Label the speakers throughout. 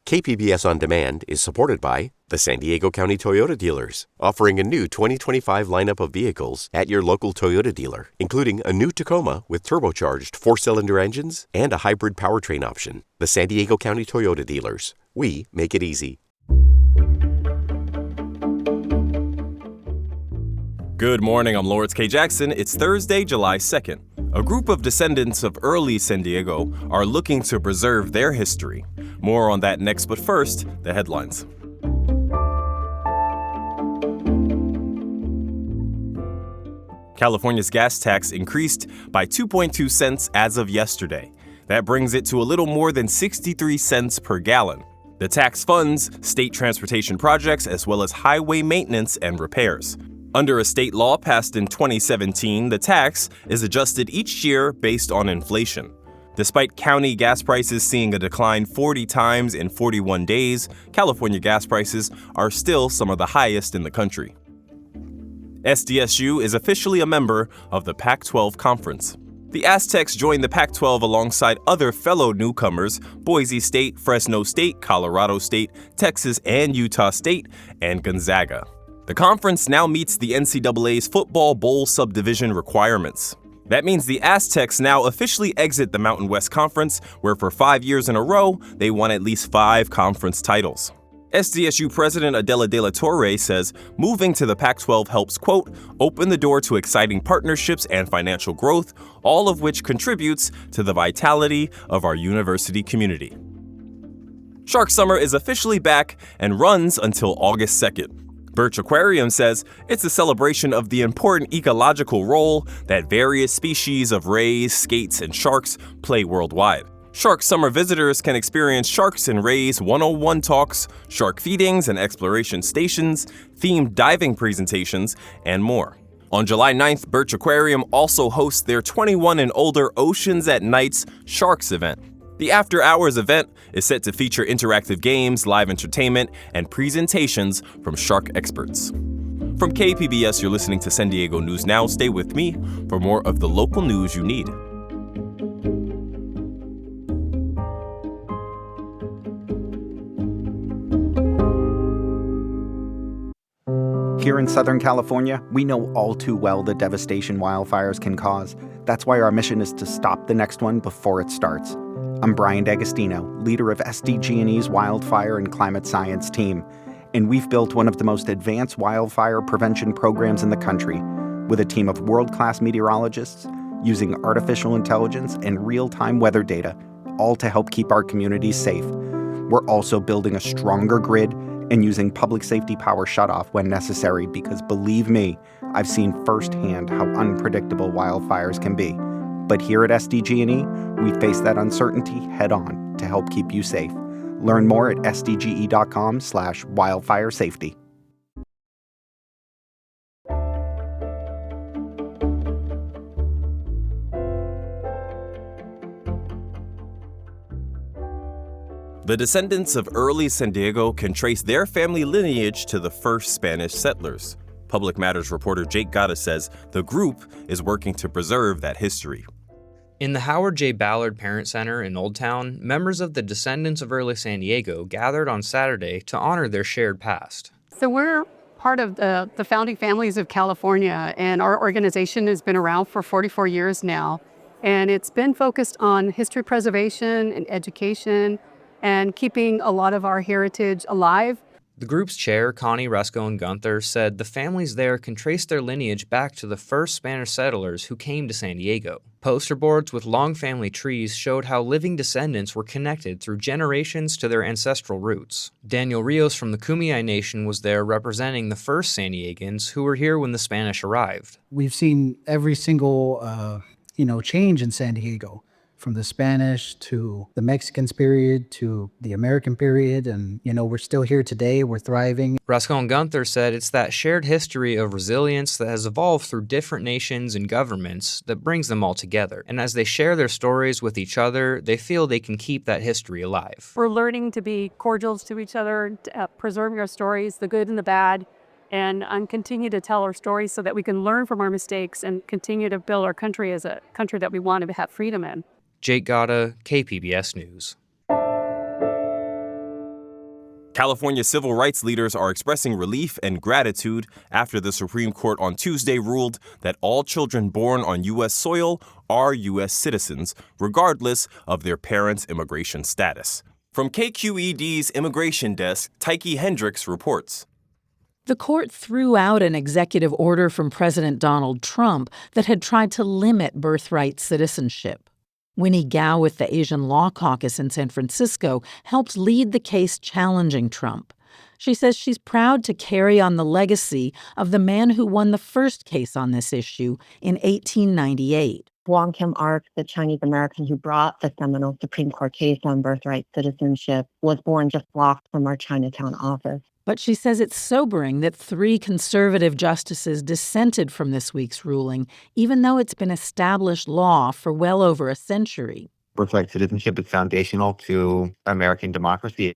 Speaker 1: KPBS On Demand is supported by the San Diego County Toyota dealers, offering a new 2025 lineup of vehicles at your local Toyota dealer, including a new Tacoma with turbocharged 4-cylinder engines and a hybrid powertrain option. The San Diego County Toyota dealers. We make it easy.
Speaker 2: Good morning, I'm Lawrence K. Jackson. It's Thursday, July 2nd. A group of descendants of early San Diego are looking to preserve their history. More on that next, but first, the headlines. California's gas tax increased by 2.2 cents as of yesterday. That brings it to a little more than 63 cents per gallon. The tax funds state transportation projects as well as highway maintenance and repairs. Under a state law passed in 2017, the tax is adjusted each year based on inflation. Despite county gas prices seeing a decline 40 times in 41 days, California gas prices are still some of the highest in the country. SDSU is officially a member of the Pac-12 Conference. The Aztecs joined the Pac-12 alongside other fellow newcomers, Boise State, Fresno State, Colorado State, Texas and Utah State, and Gonzaga. The conference now meets the NCAA's Football Bowl subdivision requirements. That means the Aztecs now officially exit the Mountain West Conference, where for 5 years in a row, they won at least 5 conference titles. SDSU President Adela De La Torre says moving to the Pac-12 helps, quote, open the door to exciting partnerships and financial growth, all of which contributes to the vitality of our university community. Shark Summer is officially back and runs until August 2nd. Birch Aquarium says it's a celebration of the important ecological role that various species of rays, skates, and sharks play worldwide. Shark Summer visitors can experience Sharks and Rays 101 talks, shark feedings and exploration stations, themed diving presentations, and more. On July 9th, Birch Aquarium also hosts their 21 and older Oceans at Nights Sharks event. The After Hours event is set to feature interactive games, live entertainment, and presentations from shark experts. From KPBS, you're listening to San Diego News Now. Stay with me for more of the local news you need.
Speaker 3: Here in Southern California, we know all too well the devastation wildfires can cause. That's why our mission is to stop the next one before it starts. I'm Brian D'Agostino, leader of SDG&E's Wildfire and Climate Science team, and we've built one of the most advanced wildfire prevention programs in the country with a team of world-class meteorologists using artificial intelligence and real-time weather data, all to help keep our communities safe. We're also building a stronger grid and using public safety power shutoff when necessary because, believe me, I've seen firsthand how unpredictable wildfires can be. But here at SDG&E, we face that uncertainty head-on to help keep you safe. Learn more at sdge.com/wildfiresafety.
Speaker 2: The descendants of early San Diego can trace their family lineage to the first Spanish settlers. Public Matters reporter Jake Gatta says the group is working to preserve that history.
Speaker 4: In the Howard J. Ballard Parent Center in Old Town, members of the Descendants of early San Diego gathered on Saturday to honor their shared past.
Speaker 5: So we're part of the founding families of California, and our organization has been around for 44 years now. And it's been focused on history preservation and education and keeping a lot of our heritage alive.
Speaker 4: The group's chair, Connie Rascon-Gunther, said the families there can trace their lineage back to the first Spanish settlers who came to San Diego. Poster boards with long family trees showed how living descendants were connected through generations to their ancestral roots. Daniel Rios from the Kumeyaay Nation was there representing the first San Diegans who were here when the Spanish arrived.
Speaker 6: We've seen every single, change in San Diego. From the Spanish to the Mexicans period to the American period. And, we're still here today. We're thriving.
Speaker 4: Rascon-Gunther said it's that shared history of resilience that has evolved through different nations and governments that brings them all together. And as they share their stories with each other, they feel they can keep that history alive.
Speaker 5: We're learning to be cordial to each other, preserving our stories, the good and the bad, and continue to tell our stories so that we can learn from our mistakes and continue to build our country as a country that we want to have freedom in.
Speaker 4: Jake Gatta, KPBS News.
Speaker 2: California civil rights leaders are expressing relief and gratitude after the Supreme Court on Tuesday ruled that all children born on U.S. soil are U.S. citizens, regardless of their parents' immigration status. From KQED's Immigration Desk, Tyke Hendricks reports.
Speaker 7: The court threw out an executive order from President Donald Trump that had tried to limit birthright citizenship. Winnie Gao with the Asian Law Caucus in San Francisco helped lead the case challenging Trump. She says she's proud to carry on the legacy of the man who won the first case on this issue in 1898.
Speaker 8: Wong Kim Ark, the Chinese American who brought the seminal Supreme Court case on birthright citizenship, was born just blocks from our Chinatown office.
Speaker 7: But she says it's sobering that 3 conservative justices dissented from this week's ruling, even though it's been established law for well over a century.
Speaker 9: Birthright citizenship is foundational to American democracy.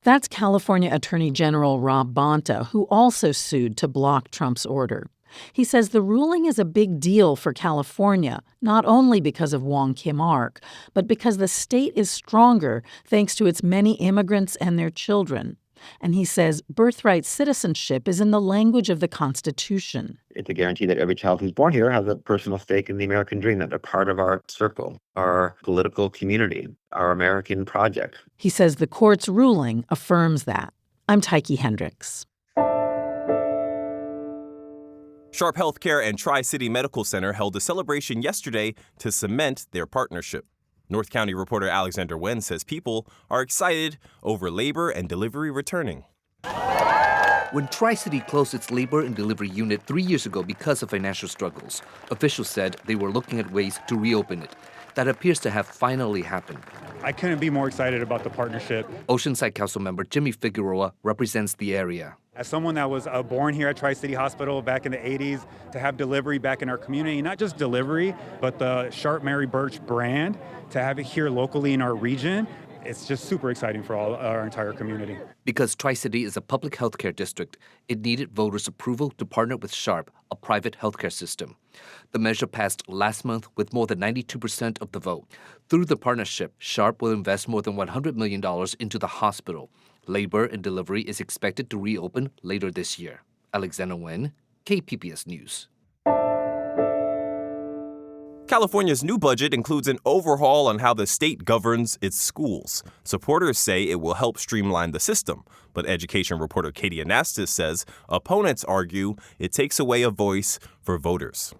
Speaker 7: That's California Attorney General Rob Bonta, who also sued to block Trump's order. He says the ruling is a big deal for California, not only because of Wong Kim Ark, but because the state is stronger thanks to its many immigrants and their children. And he says birthright citizenship is in the language of the Constitution.
Speaker 9: It's a guarantee that every child who's born here has a personal stake in the American dream, that they're part of our circle, our political community, our American project.
Speaker 7: He says the court's ruling affirms that. I'm Tyke Hendricks.
Speaker 2: Sharp Healthcare and Tri-City Medical Center held a celebration yesterday to cement their partnership. North County reporter Alexander Wen says people are excited over labor and delivery returning.
Speaker 10: When Tri-City closed its labor and delivery unit 3 years ago because of financial struggles, officials said they were looking at ways to reopen it. That appears to have finally happened.
Speaker 11: I couldn't be more excited about the partnership.
Speaker 10: Oceanside Councilmember Jimmy Figueroa represents the area.
Speaker 11: As someone that was born here at Tri-City Hospital back in the 80s, to have delivery back in our community, not just delivery, but the Sharp Mary Birch brand, to have it here locally in our region, it's just super exciting for all our entire community.
Speaker 10: Because Tri-City is a public healthcare district, it needed voters' approval to partner with Sharp, a private healthcare system. The measure passed last month with more than 92% of the vote. Through the partnership, Sharp will invest more than $100 million into the hospital. Labor and delivery is expected to reopen later this year. Alexander Wen, KPBS News.
Speaker 2: California's new budget includes an overhaul on how the state governs its schools. Supporters say it will help streamline the system, but education reporter Katie Anastas says opponents argue it takes away a voice for voters.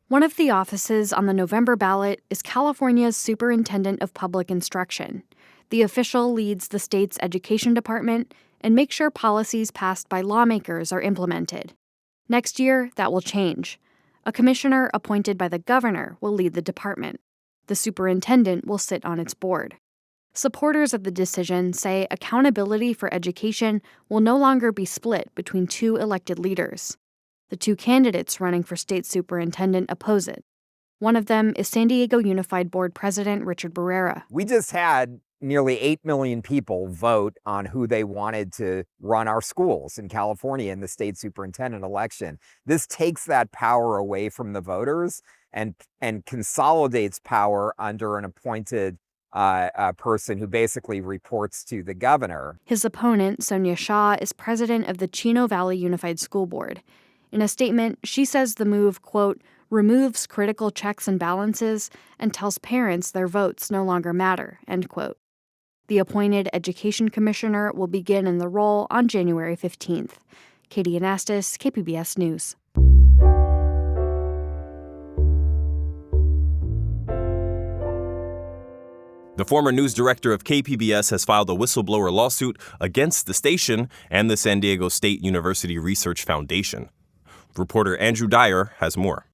Speaker 12: One of the offices on the November ballot is California's Superintendent of Public Instruction. The official leads the state's education department and makes sure policies passed by lawmakers are implemented. Next year, that will change. A commissioner appointed by the governor will lead the department. The superintendent will sit on its board. Supporters of the decision say accountability for education will no longer be split between 2 elected leaders. The 2 candidates running for state superintendent oppose it. One of them is San Diego Unified Board President Richard Barrera.
Speaker 13: We just had nearly 8 million people vote on who they wanted to run our schools in California in the state superintendent election. This takes that power away from the voters and consolidates power under an appointed person who basically reports to the governor.
Speaker 12: His opponent, Sonia Shaw, is president of the Chino Valley Unified School Board. In a statement, she says the move, quote, removes critical checks and balances and tells parents their votes no longer matter, end quote. The appointed education commissioner will begin in the role on January 15th. Katie Anastas, KPBS News.
Speaker 2: The former news director of KPBS has filed a whistleblower lawsuit against the station and the San Diego State University Research Foundation. Reporter Andrew Dyer has more.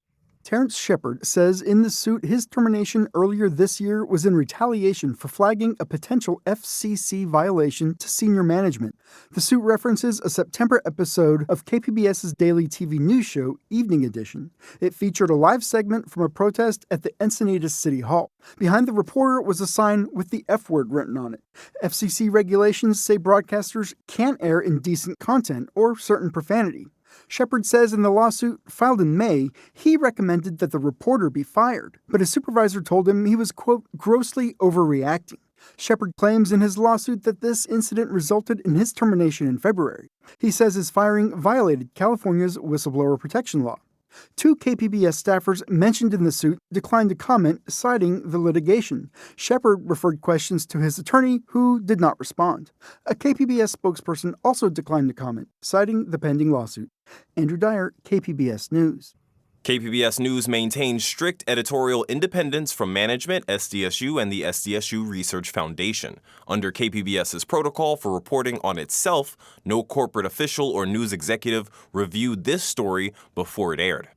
Speaker 14: Terrence Shepard says in the suit his termination earlier this year was in retaliation for flagging a potential FCC violation to senior management. The suit references a September episode of KPBS's daily TV news show, Evening Edition. It featured a live segment from a protest at the Encinitas City Hall. Behind the reporter was a sign with the F word written on it. FCC regulations say broadcasters can't air indecent content or certain profanity. Shepard says in the lawsuit, filed in May, he recommended that the reporter be fired, but his supervisor told him he was, quote, grossly overreacting. Shepard claims in his lawsuit that this incident resulted in his termination in February. He says his firing violated California's whistleblower protection law. 2 KPBS staffers mentioned in the suit declined to comment, citing the litigation. Shepard referred questions to his attorney, who did not respond. A KPBS spokesperson also declined to comment, citing the pending lawsuit. Andrew Dyer, KPBS News.
Speaker 2: KPBS News maintains strict editorial independence from management, SDSU, and the SDSU Research Foundation. Under KPBS's protocol for reporting on itself, no corporate official or news executive reviewed this story before it aired.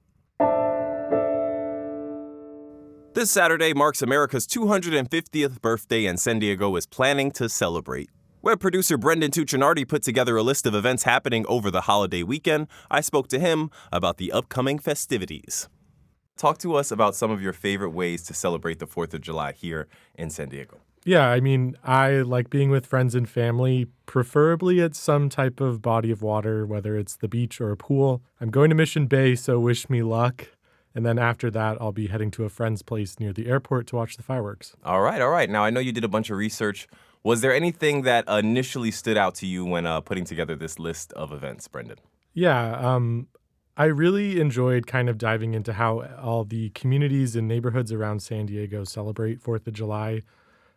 Speaker 2: This Saturday marks America's 250th birthday, and San Diego is planning to celebrate. Web producer Brendan Tuccinardi put together a list of events happening over the holiday weekend. I spoke to him about the upcoming festivities. Talk to us about some of your favorite ways to celebrate the 4th of July here in San Diego.
Speaker 15: Yeah, I mean, I like being with friends and family, preferably at some type of body of water, whether it's the beach or a pool. I'm going to Mission Bay, so wish me luck. And then after that, I'll be heading to a friend's place near the airport to watch the fireworks.
Speaker 2: All right. Now, I know you did a bunch of research. Was there anything that initially stood out to you when putting together this list of events, Brendan?
Speaker 15: Yeah, I really enjoyed kind of diving into how all the communities and neighborhoods around San Diego celebrate 4th of July.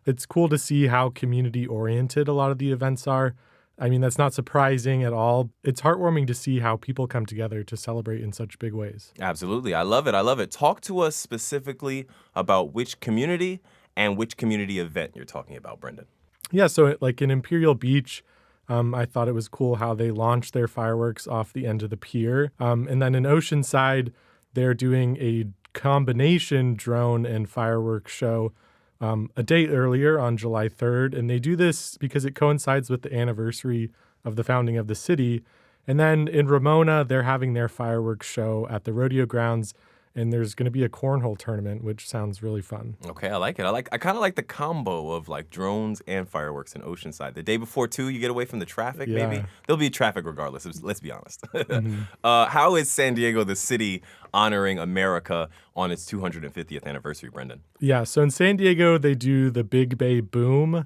Speaker 15: It's cool to see how community-oriented a lot of the events are. I mean, that's not surprising at all. It's heartwarming to see how people come together to celebrate in such big ways.
Speaker 2: Absolutely. I love it. Talk to us specifically about which community and which community event you're talking about, Brendan.
Speaker 15: Yeah, so like in Imperial Beach, I thought it was cool how they launched their fireworks off the end of the pier. And then in Oceanside, they're doing a combination drone and fireworks show a day earlier on July 3rd. And they do this because it coincides with the anniversary of the founding of the city. And then in Ramona, they're having their fireworks show at the rodeo grounds. And there's going to be a cornhole tournament, which sounds really fun.
Speaker 2: Okay, I like it. I kind of like the combo of like drones and fireworks in Oceanside. The day before, too, you get away from the traffic,
Speaker 15: Yeah.
Speaker 2: maybe. There'll be traffic regardless, let's be honest.
Speaker 15: Mm-hmm.
Speaker 2: How is San Diego, the city, honoring America on its 250th anniversary, Brendan?
Speaker 15: Yeah, so in San Diego, they do the Big Bay Boom,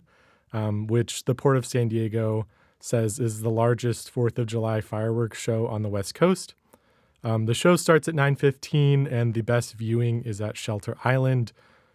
Speaker 15: which the Port of San Diego says is the largest 4th of July fireworks show on the West Coast. The show starts at 9:15, and the best viewing is at Shelter Island,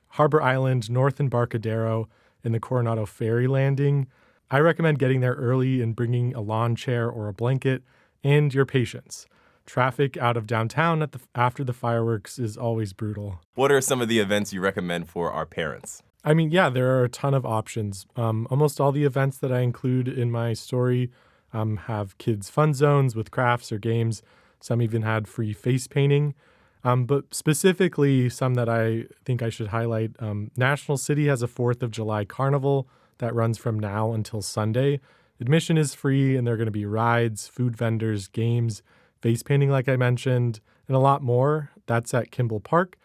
Speaker 15: Harbor Island, North Embarcadero, and the Coronado Ferry Landing. I recommend getting there early and bringing a lawn chair or a blanket and your patience. Traffic out of downtown after the fireworks is always brutal.
Speaker 2: What are some of the events you recommend for our parents?
Speaker 15: I mean, yeah, there are a ton of options. Almost all the events that I include in my story have kids' fun zones with crafts or games. Some even had free face painting. But specifically, some that I think I should highlight, National City has a 4th of July carnival that runs from now until Sunday. Admission is free, and there are going to be rides, food vendors, games, face painting like I mentioned, and a lot more. That's at Kimball Park.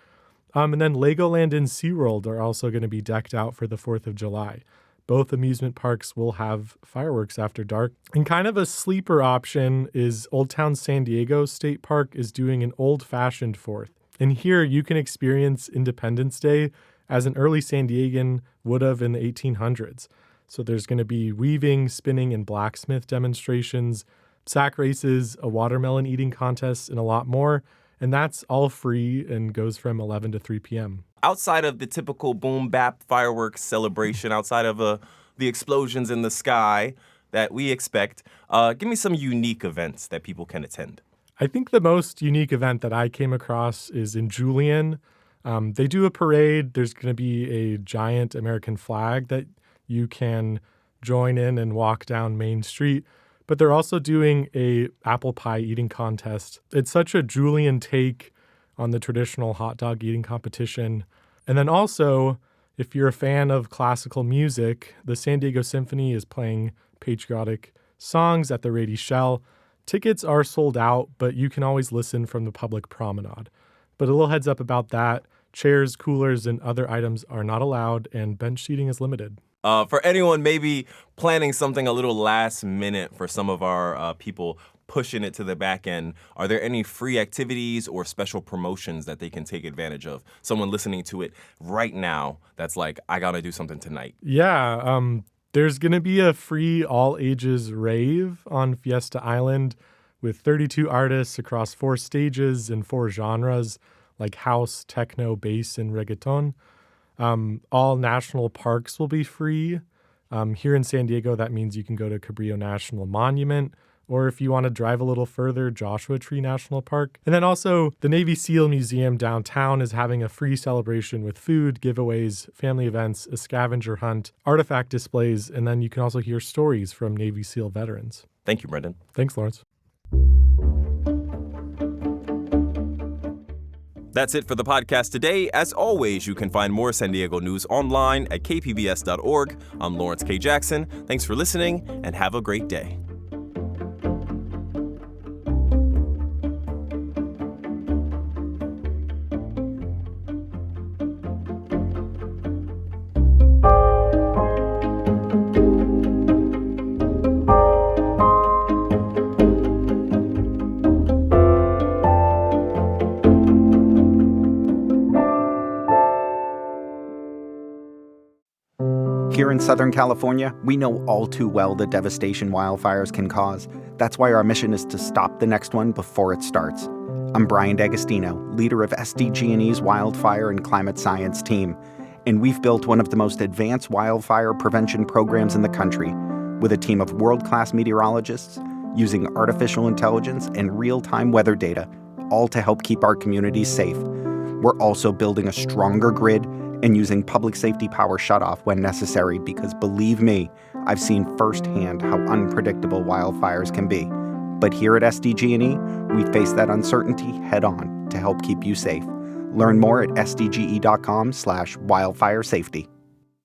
Speaker 15: And then Legoland and SeaWorld are also going to be decked out for the 4th of July. Both amusement parks will have fireworks after dark. And kind of a sleeper option is Old Town San Diego State Park is doing an old-fashioned 4th. And here you can experience Independence Day as an early San Diegan would have in the 1800s. So there's going to be weaving, spinning, and blacksmith demonstrations, sack races, a watermelon eating contest, and a lot more. And that's all free and goes from 11 to 3 p.m.
Speaker 2: Outside of the typical boom bap fireworks celebration, outside of the explosions in the sky that we expect, give me some unique events that people can attend.
Speaker 15: I think the most unique event that I came across is in Julian. They do a parade. There's going to be a giant American flag that you can join in and walk down Main Street. But they're also doing a apple pie eating contest. It's such a Julian take on the traditional hot dog eating competition. And then also, if you're a fan of classical music, the San Diego Symphony is playing patriotic songs at the Rady Shell. Tickets are sold out, but you can always listen from the public promenade. But a little heads up about that, chairs, coolers, and other items are not allowed, and bench seating is limited.
Speaker 2: For anyone maybe planning something a little last minute for some of our people pushing it to the back end, are there any free activities or special promotions that they can take advantage of? Someone listening to it right now that's like, I gotta do something tonight.
Speaker 15: Yeah, there's going to be a free all-ages rave on Fiesta Island with 32 artists across 4 stages and 4 genres like house, techno, bass, and reggaeton. All national parks will be free. Here in San Diego, that means you can go to Cabrillo National Monument, or if you want to drive a little further, Joshua Tree National Park. And then also, the Navy SEAL Museum downtown is having a free celebration with food, giveaways, family events, a scavenger hunt, artifact displays, and then you can also hear stories from Navy SEAL veterans.
Speaker 2: Thank you, Brendan.
Speaker 15: Thanks, Lawrence.
Speaker 2: That's it for the podcast today. As always, you can find more San Diego news online at kpbs.org. I'm Lawrence K. Jackson. Thanks for listening, and have a great day.
Speaker 3: Here in Southern California, we know all too well the devastation wildfires can cause. That's why our mission is to stop the next one before it starts. I'm Brian D'Agostino, leader of SDG&E's Wildfire and Climate Science team, and we've built one of the most advanced wildfire prevention programs in the country, with a team of world-class meteorologists using artificial intelligence and real-time weather data, all to help keep our communities safe. We're also building a stronger grid and using public safety power shutoff when necessary because, believe me, I've seen firsthand how unpredictable wildfires can be. But here at SDG&E, we face that uncertainty head-on to help keep you safe. Learn more at sdge.com/wildfire safety.